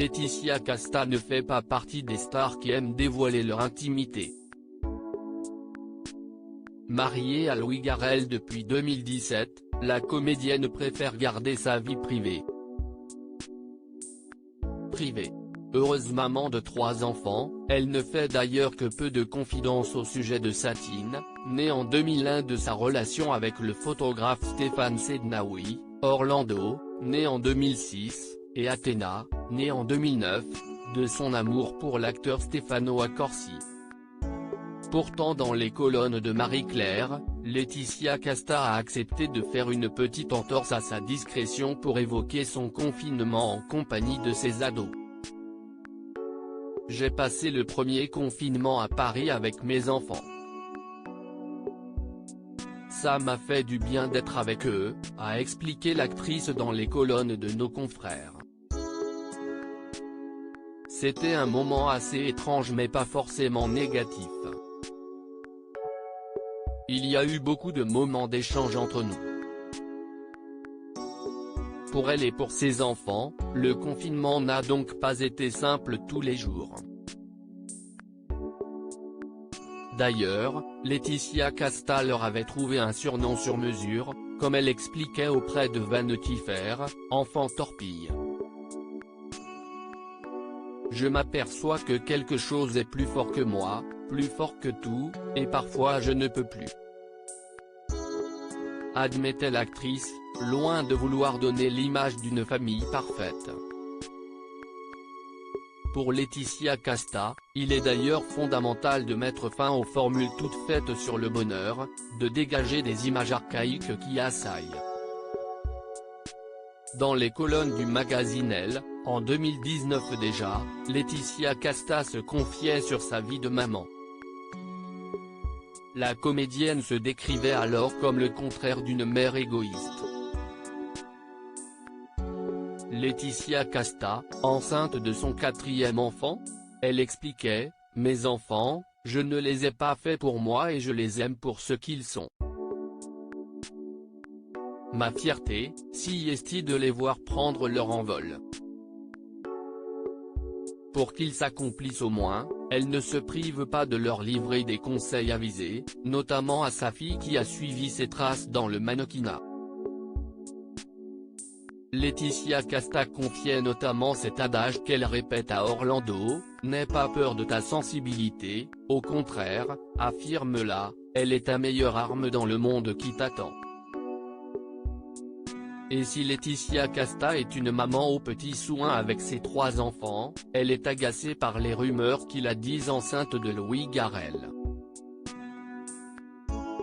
Laetitia Casta ne fait pas partie des stars qui aiment dévoiler leur intimité. Mariée à Louis Garrel depuis 2017, la comédienne préfère garder sa vie privée. Heureuse maman de 3 enfants, elle ne fait d'ailleurs que peu de confidences au sujet de Satine, née en 2001 de sa relation avec le photographe Stéphane Sednaoui, Orlando, né en 2006, et Athéna, née en 2009, de son amour pour l'acteur Stefano Accorsi. Pourtant dans les colonnes de Marie-Claire, Laetitia Casta a accepté de faire une petite entorse à sa discrétion pour évoquer son confinement en compagnie de ses ados. J'ai passé le premier confinement à Paris avec mes enfants. Ça m'a fait du bien d'être avec eux, a expliqué l'actrice dans les colonnes de Nos Confrères. C'était un moment assez étrange mais pas forcément négatif. Il y a eu beaucoup de moments d'échange entre nous. Pour elle et pour ses enfants, le confinement n'a donc pas été simple tous les jours. D'ailleurs, Laetitia Casta leur avait trouvé un surnom sur mesure, comme elle expliquait auprès de Vanity Fair, enfant torpille. Je m'aperçois que quelque chose est plus fort que moi, plus fort que tout, et parfois je ne peux plus. Admettait l'actrice, loin de vouloir donner l'image d'une famille parfaite. Pour Laetitia Casta, il est d'ailleurs fondamental de mettre fin aux formules toutes faites sur le bonheur, de dégager des images archaïques qui assaillent. Dans les colonnes du magazine Elle, en 2019 déjà, Laetitia Casta se confiait sur sa vie de maman. La comédienne se décrivait alors comme le contraire d'une mère égoïste. Laetitia Casta, enceinte de son 4e enfant, elle expliquait « Mes enfants, je ne les ai pas faits pour moi et je les aime pour ce qu'ils sont. Ma fierté, si est de les voir prendre leur envol. Pour qu'ils s'accomplissent au moins, elle ne se prive pas de leur livrer des conseils avisés, notamment à sa fille qui a suivi ses traces dans le mannequinat. » Laetitia Casta confiait notamment cet adage qu'elle répète à Orlando, « N'aie pas peur de ta sensibilité, au contraire, affirme-la, elle est ta meilleure arme dans le monde qui t'attend. » Et si Laetitia Casta est une maman aux petits soins avec ses 3 enfants, elle est agacée par les rumeurs qui la disent enceinte de Louis Garrel.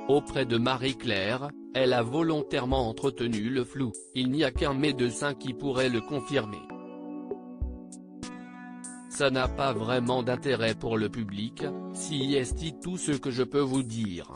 Auprès de Marie-Claire, elle a volontairement entretenu le flou, il n'y a qu'un médecin qui pourrait le confirmer. Ça n'a pas vraiment d'intérêt pour le public, si est tout ce que je peux vous dire.